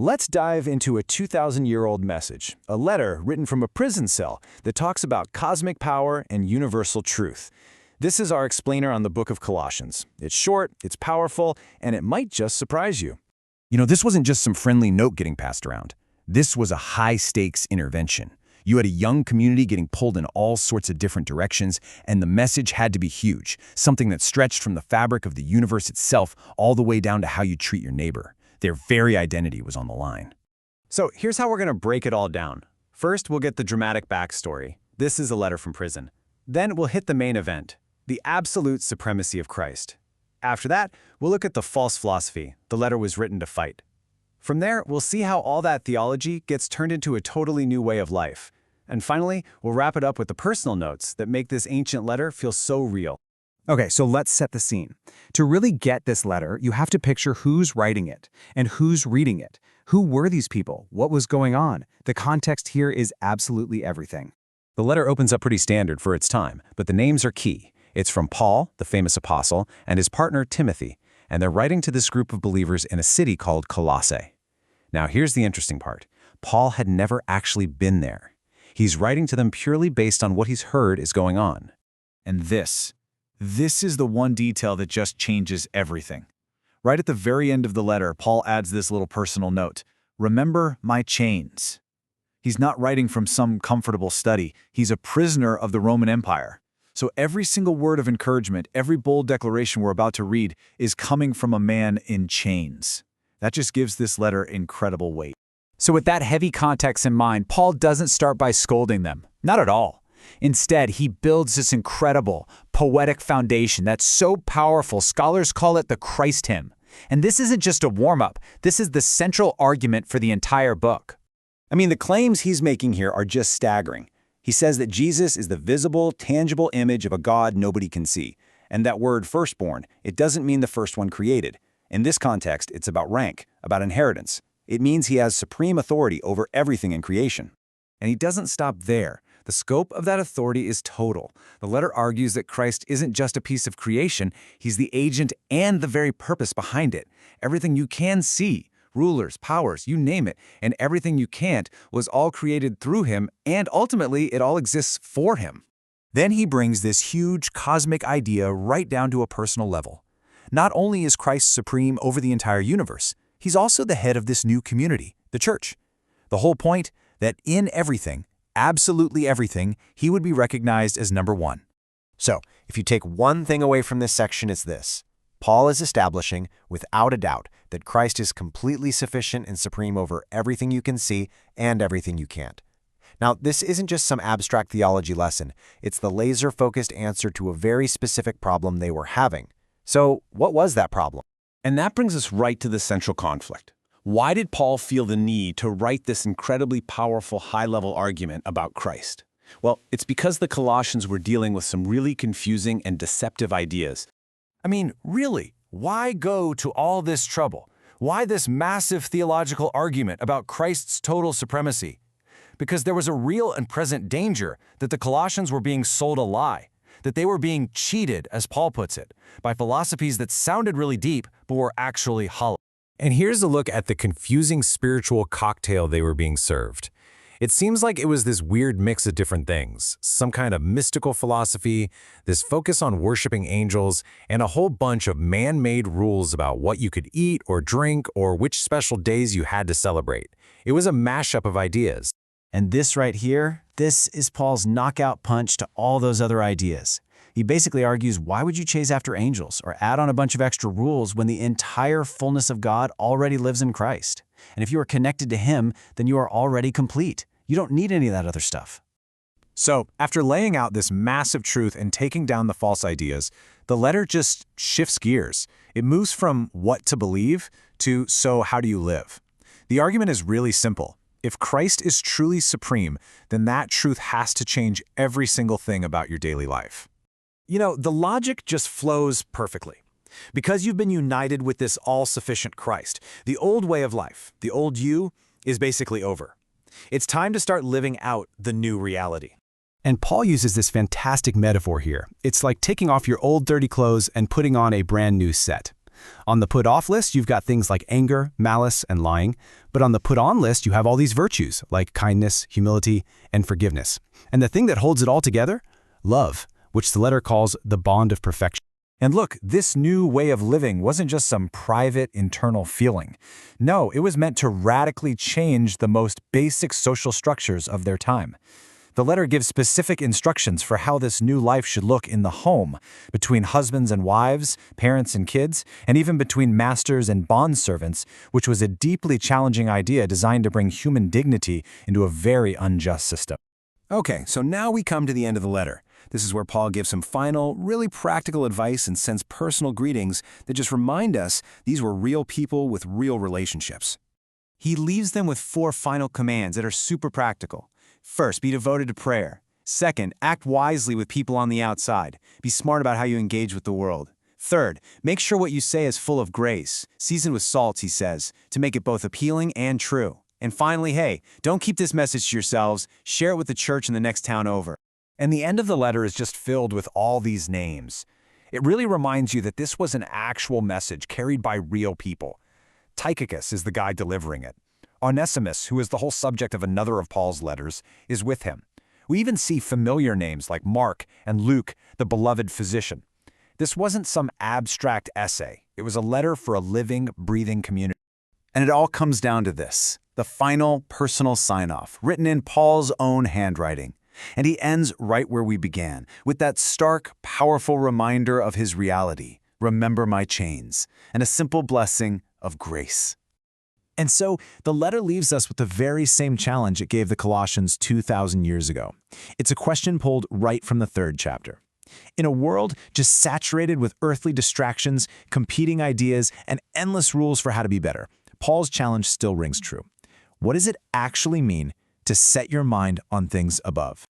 Let's dive into a 2,000-year-old message, a letter written from a prison cell that talks about cosmic power and universal truth. This is our explainer on the book of Colossians. It's short, it's powerful, and it might just surprise you. This wasn't just some friendly note getting passed around. This was a high-stakes intervention. You had a young community getting pulled in all sorts of different directions, and the message had to be huge, something that stretched from the fabric of the universe itself all the way down to how you treat your neighbor. Their very identity was on the line. So here's how we're going to break it all down. First, we'll get the dramatic backstory. This is a letter from prison. Then we'll hit the main event, the absolute supremacy of Christ. After that, we'll look at the false philosophy the letter was written to fight. From there, we'll see how all that theology gets turned into a totally new way of life. And finally, we'll wrap it up with the personal notes that make this ancient letter feel so real. Okay, so let's set the scene. To really get this letter, you have to picture who's writing it and who's reading it. Who were these people? What was going on? The context here is absolutely everything. The letter opens up pretty standard for its time, but the names are key. It's from Paul, the famous apostle, and his partner Timothy, and they're writing to this group of believers in a city called Colossae. Now here's the interesting part. Paul had never actually been there. He's writing to them purely based on what he's heard is going on. And this is the one detail that just changes everything. Right at the very end of the letter, Paul adds this little personal note. Remember my chains. He's not writing from some comfortable study. He's a prisoner of the Roman Empire. So every single word of encouragement, every bold declaration we're about to read is coming from a man in chains. That just gives this letter incredible weight. So with that heavy context in mind, Paul doesn't start by scolding them. Not at all. Instead, he builds this incredible, poetic foundation that's so powerful, scholars call it the Christ hymn. And this isn't just a warm-up. This is the central argument for the entire book. The claims he's making here are just staggering. He says that Jesus is the visible, tangible image of a God nobody can see. And that word firstborn, it doesn't mean the first one created. In this context, it's about rank, about inheritance. It means he has supreme authority over everything in creation. And he doesn't stop there. The scope of that authority is total. The letter argues that Christ isn't just a piece of creation, he's the agent and the very purpose behind it. Everything you can see, rulers, powers, you name it, and everything you can't was all created through him, and ultimately it all exists for him. Then he brings this huge cosmic idea right down to a personal level. Not only is Christ supreme over the entire universe, he's also the head of this new community, the church. The whole point, that in everything, absolutely everything, he would be recognized as number one. So, if you take one thing away from this section, it's this. Paul is establishing, without a doubt, that Christ is completely sufficient and supreme over everything you can see and everything you can't. Now, this isn't just some abstract theology lesson. It's the laser-focused answer to a very specific problem they were having. So, what was that problem? And that brings us right to the central conflict. Why did Paul feel the need to write this incredibly powerful high-level argument about Christ? Well, it's because the Colossians were dealing with some really confusing and deceptive ideas. Really, why go to all this trouble? Why this massive theological argument about Christ's total supremacy? Because there was a real and present danger that the Colossians were being sold a lie, that they were being cheated, as Paul puts it, by philosophies that sounded really deep but were actually hollow. And here's a look at the confusing spiritual cocktail they were being served. It seems like it was this weird mix of different things, some kind of mystical philosophy, this focus on worshiping angels, and a whole bunch of man-made rules about what you could eat or drink or which special days you had to celebrate. It was a mashup of ideas. And this right here, this is Paul's knockout punch to all those other ideas. He basically argues, why would you chase after angels or add on a bunch of extra rules when the entire fullness of God already lives in Christ? And if you are connected to him, then you are already complete. You don't need any of that other stuff. So, after laying out this massive truth and taking down the false ideas, the letter just shifts gears. It moves from what to believe to so how do you live? The argument is really simple. If Christ is truly supreme, then that truth has to change every single thing about your daily life. The logic just flows perfectly. Because you've been united with this all-sufficient Christ, the old way of life, the old you, is basically over. It's time to start living out the new reality. And Paul uses this fantastic metaphor here. It's like taking off your old dirty clothes and putting on a brand new set. On the put-off list, you've got things like anger, malice, and lying. But on the put-on list, you have all these virtues like kindness, humility, and forgiveness. And the thing that holds it all together? Love, which the letter calls the bond of perfection. And look, this new way of living wasn't just some private internal feeling. No, it was meant to radically change the most basic social structures of their time. The letter gives specific instructions for how this new life should look in the home, between husbands and wives, parents and kids, and even between masters and bondservants, which was a deeply challenging idea designed to bring human dignity into a very unjust system. Okay, so now we come to the end of the letter. This is where Paul gives some final, really practical advice and sends personal greetings that just remind us these were real people with real relationships. He leaves them with 4 final commands that are super practical. First, be devoted to prayer. Second, act wisely with people on the outside. Be smart about how you engage with the world. Third, make sure what you say is full of grace, seasoned with salt, he says, to make it both appealing and true. And finally, hey, don't keep this message to yourselves. Share it with the church in the next town over. And the end of the letter is just filled with all these names. It really reminds you that this was an actual message carried by real people. Tychicus is the guy delivering it. Onesimus, who is the whole subject of another of Paul's letters, is with him. We even see familiar names like Mark and Luke, the beloved physician. This wasn't some abstract essay. It was a letter for a living, breathing community. And it all comes down to this, the final personal sign-off, written in Paul's own handwriting. And he ends right where we began, with that stark, powerful reminder of his reality, remember my chains, and a simple blessing of grace. And so, the letter leaves us with the very same challenge it gave the Colossians 2,000 years ago. It's a question pulled right from the 3rd chapter. In a world just saturated with earthly distractions, competing ideas, and endless rules for how to be better, Paul's challenge still rings true. What does it actually mean to set your mind on things above?